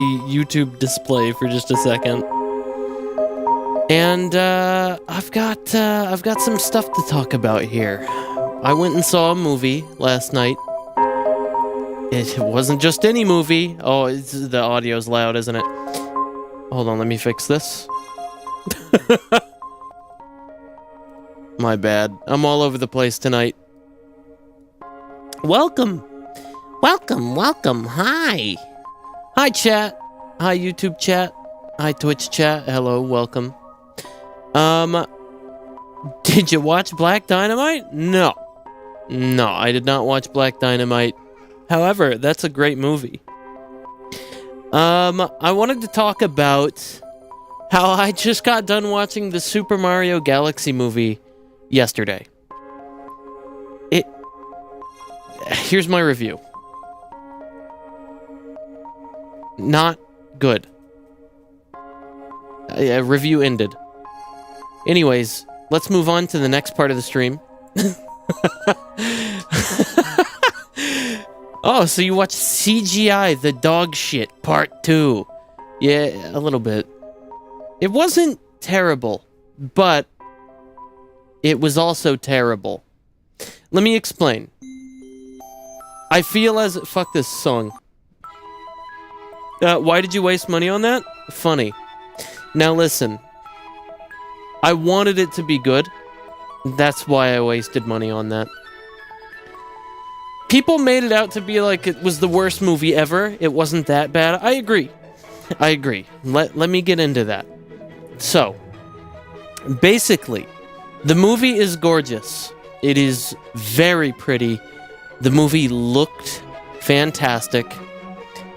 YouTube display for just a second. And I've got some stuff to talk about here. I went and saw a movie last night. It wasn't just any movie. Oh, the audio's loud, isn't it? Hold on, let me fix this. My bad. I'm all over the place tonight. Welcome. Welcome. Hi. Hi, chat. Hi, YouTube chat. Hi, Twitch chat. Hello, welcome. Did you watch Black Dynamite? No, I did not watch Black Dynamite. However, that's a great movie. I wanted to talk about how I just got done watching the Super Mario Galaxy movie yesterday. Here's my review. Not good. Review ended. Anyways, let's move on to the next part of the stream. Oh, so you watched CGI The Dog Shit Part 2. Yeah, a little bit. It wasn't terrible, but it was also terrible. Let me explain. I feel as... Fuck this song. Why did you waste money on that? Funny. Now listen. I wanted it to be good. That's why I wasted money on that. People made it out to be like it was the worst movie ever. It wasn't that bad. I agree. Let me get into that. So, basically, the movie is gorgeous. It is very pretty. The movie looked fantastic.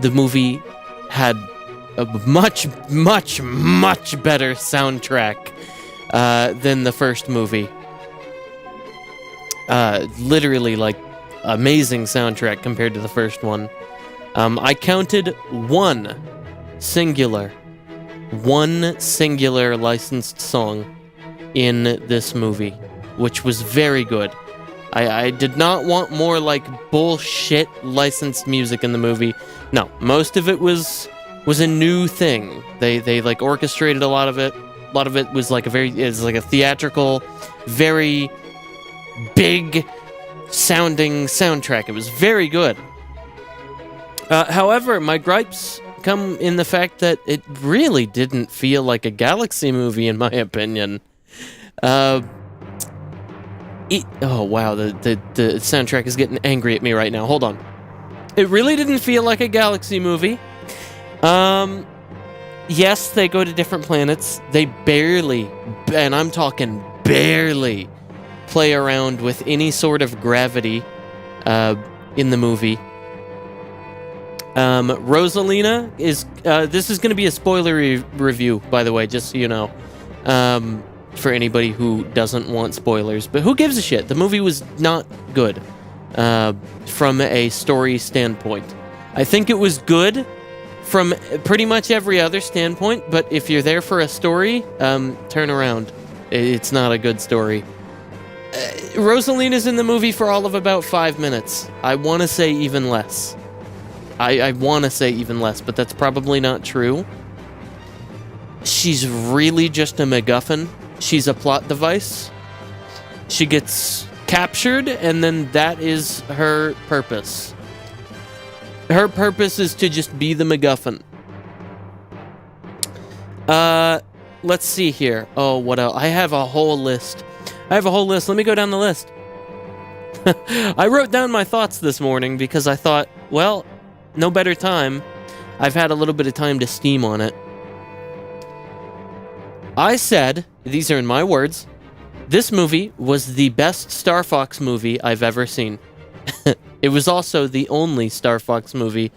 The movie had a much better soundtrack than the first movie. Literally, like, amazing soundtrack compared to the first one. I counted one singular licensed song in this movie, which was very good. I did not want more, like, bullshit licensed music in the movie. No, most of it was a new thing. They like orchestrated a lot of it. A lot of it was like a theatrical, very big sounding soundtrack. It was very good. However, my gripes come in the fact that it really didn't feel like a Galaxy movie, in my opinion. Oh wow, the soundtrack is getting angry at me right now. Hold on. It really didn't feel like a Galaxy movie. Yes, they go to different planets. They barely, and I'm talking barely, play around with any sort of gravity in the movie. Rosalina is... this is going to be a spoiler review, by the way, just so you know. For anybody who doesn't want spoilers. But who gives a shit? The movie was not good from a story standpoint. I think it was good from pretty much every other standpoint, but if you're there for a story, turn around. It's not a good story. Rosalina's in the movie for all of about 5 minutes. I want to say even less. I want to say even less, but that's probably not true. She's really just a MacGuffin. She's a plot device. She gets captured, and then that is her purpose. Her purpose is to just be the MacGuffin. Let's see here. Oh, what else? I have a whole list. Let me go down the list. I wrote down my thoughts this morning because I thought, well, no better time. I've had a little bit of time to steam on it. I said, these are in my words, this movie was the best Star Fox movie I've ever seen. It was also the only Star Fox movie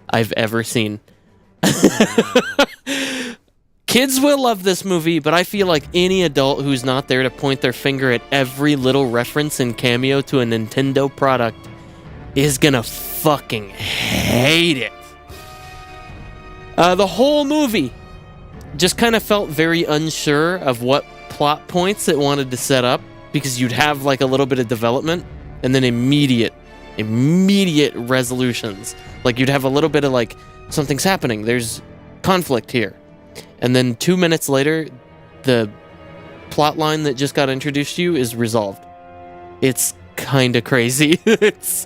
I've ever seen. Kids will love this movie, but I feel like any adult who's not there to point their finger at every little reference and cameo to a Nintendo product is gonna fucking hate it. The whole movie just kind of felt very unsure of what plot points it wanted to set up, because you'd have like a little bit of development and then immediate resolutions. Like you'd have a little bit of like something's happening. There's conflict here. And then 2 minutes later, the plot line that just got introduced to you is resolved. It's kind of crazy. It's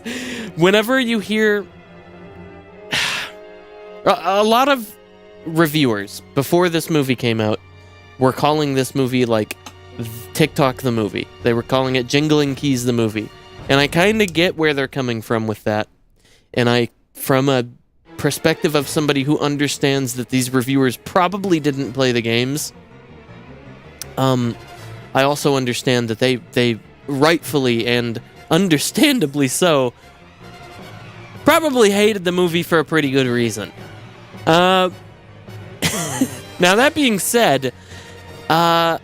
whenever you hear a lot of reviewers before this movie came out were calling this movie like TikTok the movie. They were calling it Jingling Keys the movie. And I kind of get where they're coming from with that. And from a perspective of somebody who understands that these reviewers probably didn't play the games, I also understand that they rightfully and understandably so probably hated the movie for a pretty good reason. Now that being said, the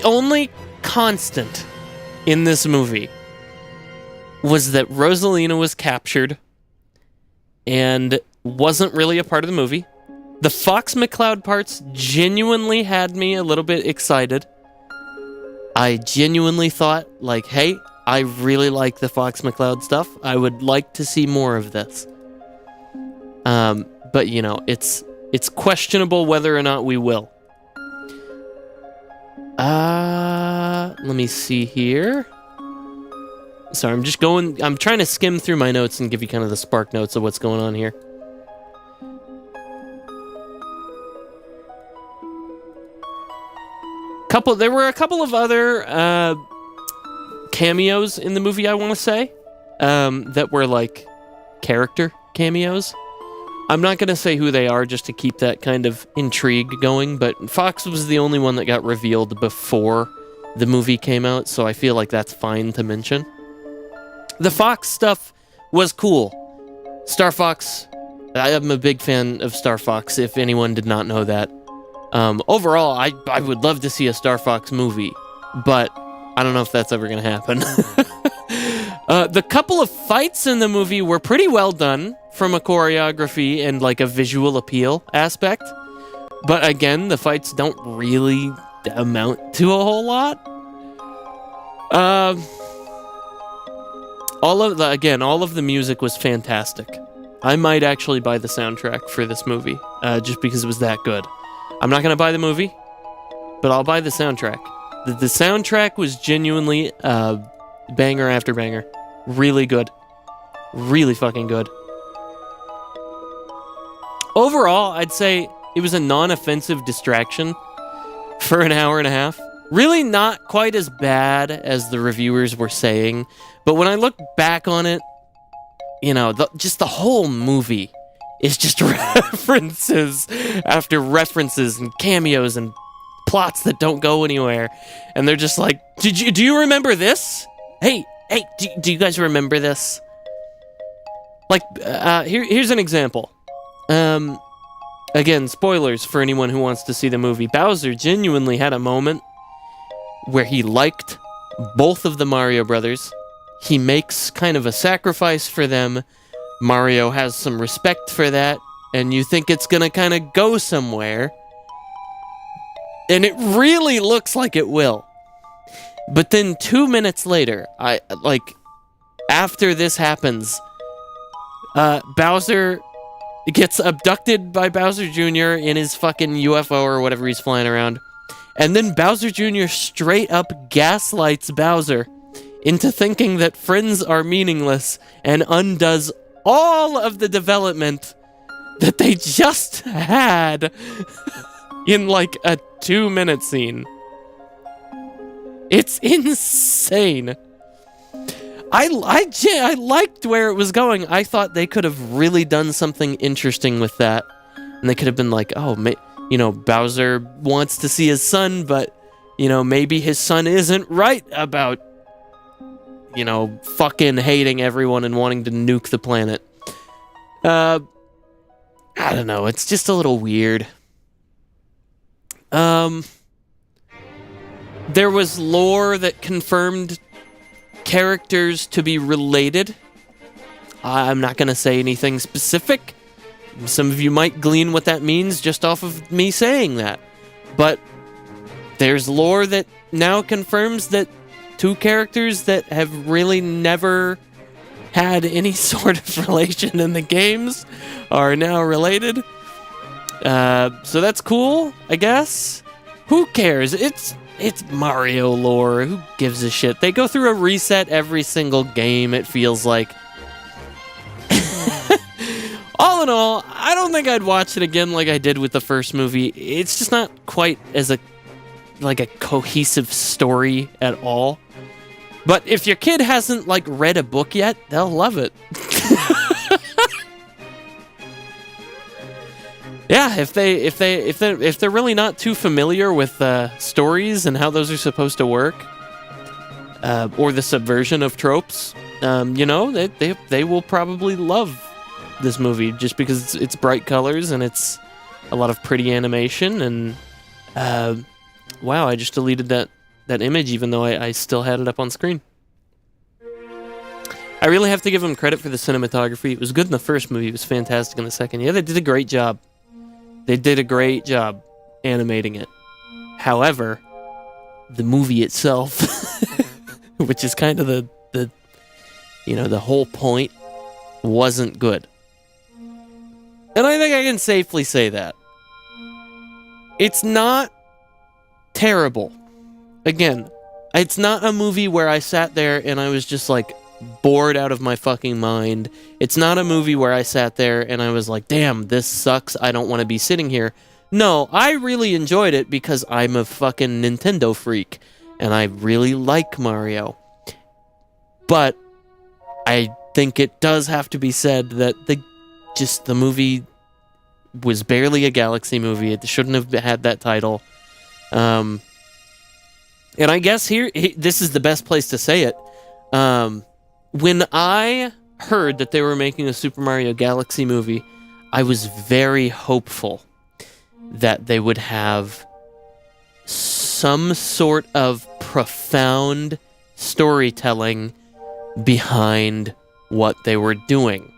only constant in this movie was that Rosalina was captured and wasn't really a part of the movie. The Fox McCloud parts genuinely had me a little bit excited. I genuinely thought, like, hey, I really like the Fox McCloud stuff. I would like to see more of this. But, you know, it's questionable whether or not we will. Let me see here. Sorry, I'm trying to skim through my notes and give you kind of the spark notes of what's going on here. There were a couple of other cameos in the movie, I want to say, that were like character cameos. I'm not going to say who they are just to keep that kind of intrigue going, but Fox was the only one that got revealed before the movie came out, so I feel like that's fine to mention. The Fox stuff was cool. Star Fox, I am a big fan of Star Fox, if anyone did not know that. Overall, I would love to see a Star Fox movie, but I don't know if that's ever going to happen. The couple of fights in the movie were pretty well done from a choreography and like a visual appeal aspect. But again, the fights don't really amount to a whole lot. All of the music was fantastic. I might actually buy the soundtrack for this movie, just because it was that good. I'm not going to buy the movie, but I'll buy the soundtrack. The soundtrack was genuinely banger after banger. Really good. Really fucking good. Overall, I'd say it was a non-offensive distraction for an hour and a half. Really not quite as bad as the reviewers were saying, but when I look back on it, you know, just the whole movie is just references after references and cameos and plots that don't go anywhere. And they're just like, do you remember this? Hey, do you guys remember this? Like, here's an example. Again, spoilers for anyone who wants to see the movie. Bowser genuinely had a moment where he liked both of the Mario brothers. He makes kind of a sacrifice for them. Mario has some respect for that, and you think it's gonna kind of go somewhere. And it really looks like it will. But then 2 minutes later, after this happens, Bowser gets abducted by Bowser Jr. in his fucking UFO or whatever he's flying around. And then Bowser Jr. straight up gaslights Bowser into thinking that friends are meaningless and undoes all of the development that they just had in like a 2-minute scene. It's insane. I liked where it was going. I thought they could have really done something interesting with that. And they could have been like, oh, Bowser wants to see his son, but, maybe his son isn't right about, fucking hating everyone and wanting to nuke the planet. I don't know. It's just a little weird. There was lore that confirmed characters to be related. I'm not going to say anything specific. Some of you might glean what that means just off of me saying that. But there's lore that now confirms that two characters that have really never had any sort of relation in the games are now related. So that's cool, I guess. Who cares? It's Mario lore. Who gives a shit? They go through a reset every single game, it feels like. All in all, I don't think I'd watch it again like I did with the first movie. It's just not quite as a cohesive story at all. But if your kid hasn't read a book yet, they'll love it. Yeah, if they're really not too familiar with stories and how those are supposed to work, or the subversion of tropes, they will probably love this movie just because it's bright colors and it's a lot of pretty animation. And wow, I just deleted that image even though I still had it up on screen. I really have to give them credit for the cinematography. It was good in the first movie. It was fantastic in the second. Yeah, they did a great job. They did a great job animating it. However, the movie itself, which is kind of the whole point, wasn't good. And I think I can safely say that. It's not terrible. Again, it's not a movie where I sat there and I was just bored out of my fucking mind. It's not a movie where I sat there and I was like, damn, this sucks. I don't want to be sitting here. No, I really enjoyed it because I'm a fucking Nintendo freak and I really like Mario. But I think it does have to be said that the movie was barely a Galaxy movie. It shouldn't have had that title. And I guess this is the best place to say it. When I heard that they were making a Super Mario Galaxy movie, I was very hopeful that they would have some sort of profound storytelling behind what they were doing.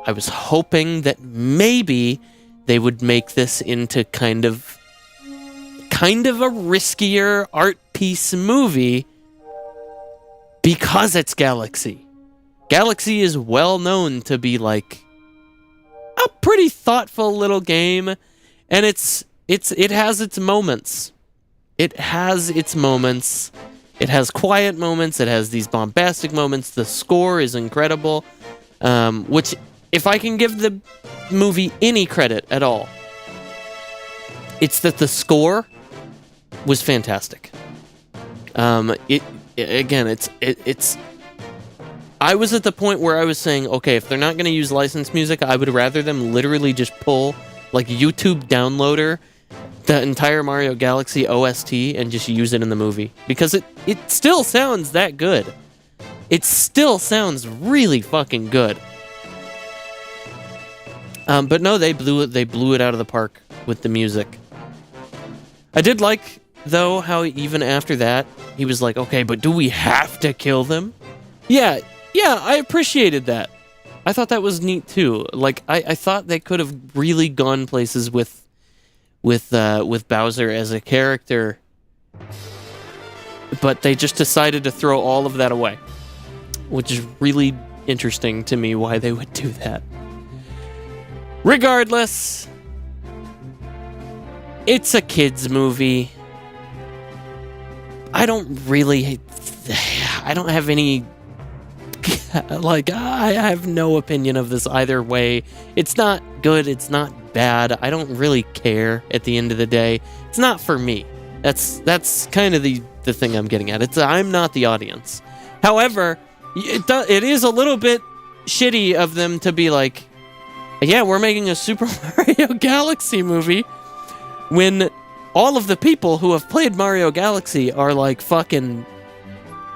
I was hoping that maybe they would make this into kind of a riskier art piece movie because it's Galaxy. Galaxy is well known to be a pretty thoughtful little game, and it has its moments. It has its moments. It has quiet moments. It has these bombastic moments. The score is incredible, which, if I can give the movie any credit at all, it's that the score was fantastic. I was at the point where I was saying, okay, if they're not going to use licensed music, I would rather them literally just pull YouTube downloader the entire Mario Galaxy OST and just use it in the movie, because it still sounds that good. It still sounds really fucking good. But no, they blew it out of the park with the music. I did like, though, how even after that, he was like, okay, but do we have to kill them? Yeah, I appreciated that. I thought that was neat, too. I thought they could have really gone places with Bowser as a character, but they just decided to throw all of that away, which is really interesting to me why they would do that. Regardless, it's a kid's movie. I don't have any, I have no opinion of this either way. It's not good, it's not bad. I don't really care at the end of the day. It's not for me. That's kind of the thing I'm getting at. I'm not the audience. However, it is a little bit shitty of them to be like, yeah, we're making a Super Mario Galaxy movie, when all of the people who have played Mario Galaxy are fucking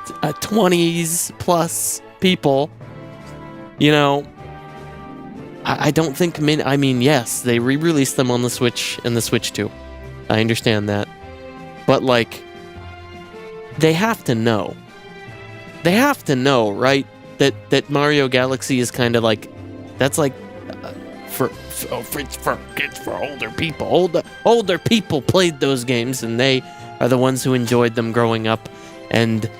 20s plus people. I don't think, yes, they re-released them on the Switch and the Switch 2. I understand that. But, they have to know. They have to know, right? That Mario Galaxy is kind of that's for kids, for older people. Older people played those games, and they are the ones who enjoyed them growing up. And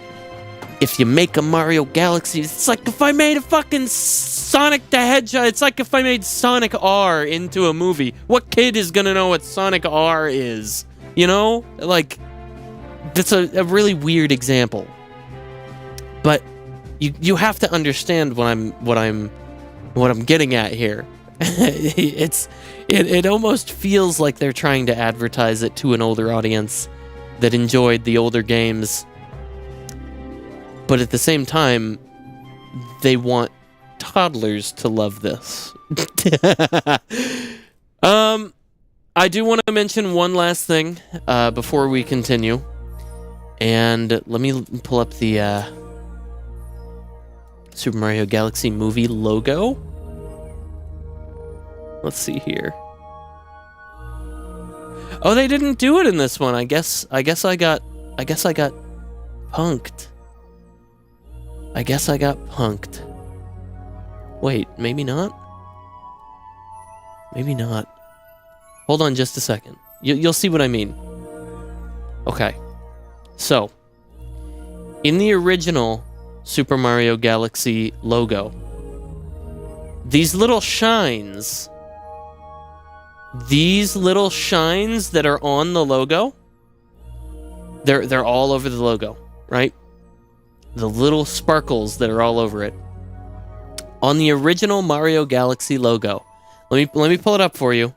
if you make a Mario Galaxy, it's like if I made a fucking Sonic the Hedgehog. It's like if I made Sonic R into a movie. What kid is gonna know what Sonic R is? You know? Like, that's a really weird example. But you have to understand what I'm getting at here. It almost feels like they're trying to advertise it to an older audience that enjoyed the older games. But at the same time, they want toddlers to love this. I do want to mention one last thing before we continue. And let me pull up the Super Mario Galaxy movie logo. Let's see here. Oh, they didn't do it in this one. I guess I got punked. I guess I got punked. Wait, maybe not? Maybe not. Hold on just a second. You'll see what I mean. Okay. So, in the original Super Mario Galaxy logo, these little shines that are on the logo, they're all over the logo, right? The little sparkles that are all over it. On the original Mario Galaxy logo, let me pull it up for you,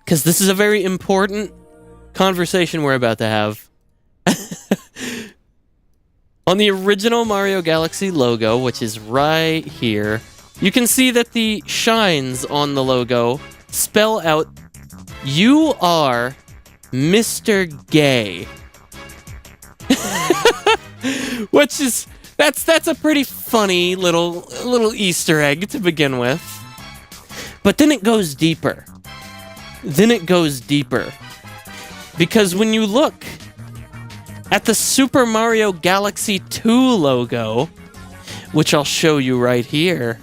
because this is a very important conversation we're about to have. On the original Mario Galaxy logo, which is right here, you can see that the shines on the logo spell out, "You are Mr. Gay." Which is, that's a pretty funny little Easter egg to begin with. But then it goes deeper. Because when you look at the Super Mario Galaxy 2 logo, which I'll show you right here.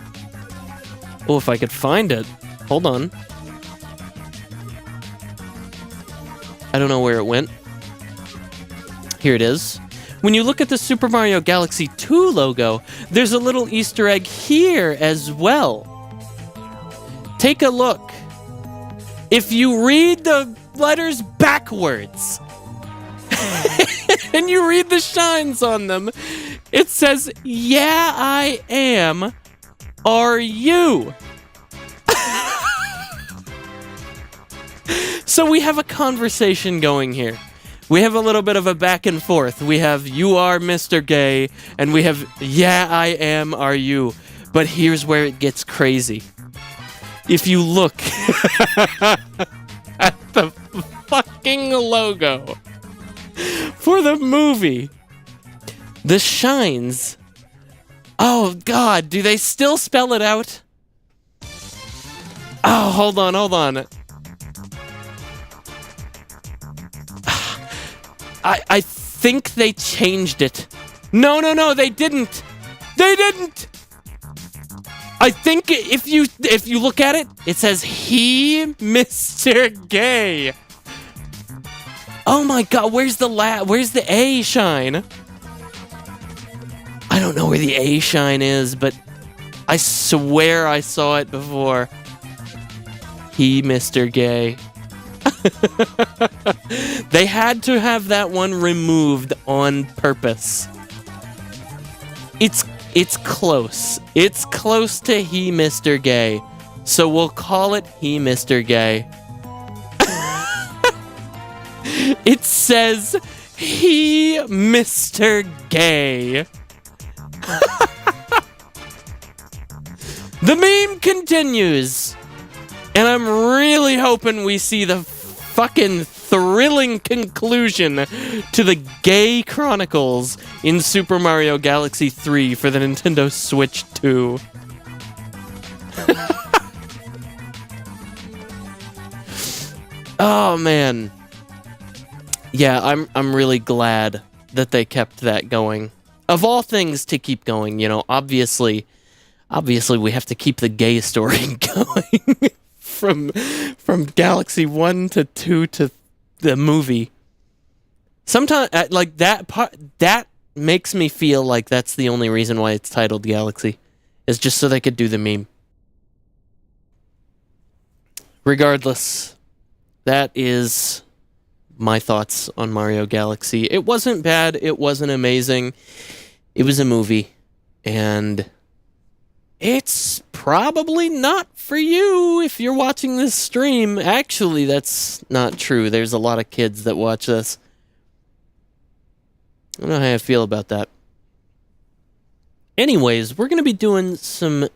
Oh, if I could find it. Hold on. I don't know where it went. Here it is. When you look at the Super Mario Galaxy 2 logo, there's a little Easter egg here as well. Take a look. If you read the letters backwards, and you read the shines on them, it says, "Yeah, I am. Are you?" So we have a conversation going here. We have a little bit of a back and forth. We have, "You are Mr. Gay," and we have, "Yeah, I am. Are you?" But here's where it gets crazy. If you look at the fucking logo for the movie, the shines, oh god, do they still spell it out? Oh, hold on. I think they changed it. No, they didn't. I think if you look at it, it says, "He, Mr. Gay." Oh my god, where's the A shine? I don't know where the A shine is, but I swear I saw it before. "He, Mr. Gay." They had to have that one removed on purpose. It's close. It's close to "He, Mr. Gay." So we'll call it "He, Mr. Gay." It says, "He, Mr. Gay." The meme continues. And I'm really hoping we see the fucking thrilling conclusion to the gay chronicles in Super Mario Galaxy 3 for the Nintendo Switch 2. Oh man. Yeah, I'm really glad that they kept that going. Of all things to keep going, you know, obviously we have to keep the gay story going from Galaxy 1 to 2 to the movie. Sometimes like that makes me feel like that's the only reason why it's titled Galaxy, is just so they could do the meme. Regardless, that is my thoughts on Mario Galaxy. It wasn't bad, it wasn't amazing. It was a movie, and it's probably not for you if you're watching this stream. Actually, that's not true. There's a lot of kids that watch this. I don't know how I feel about that. Anyways, we're going to be doing some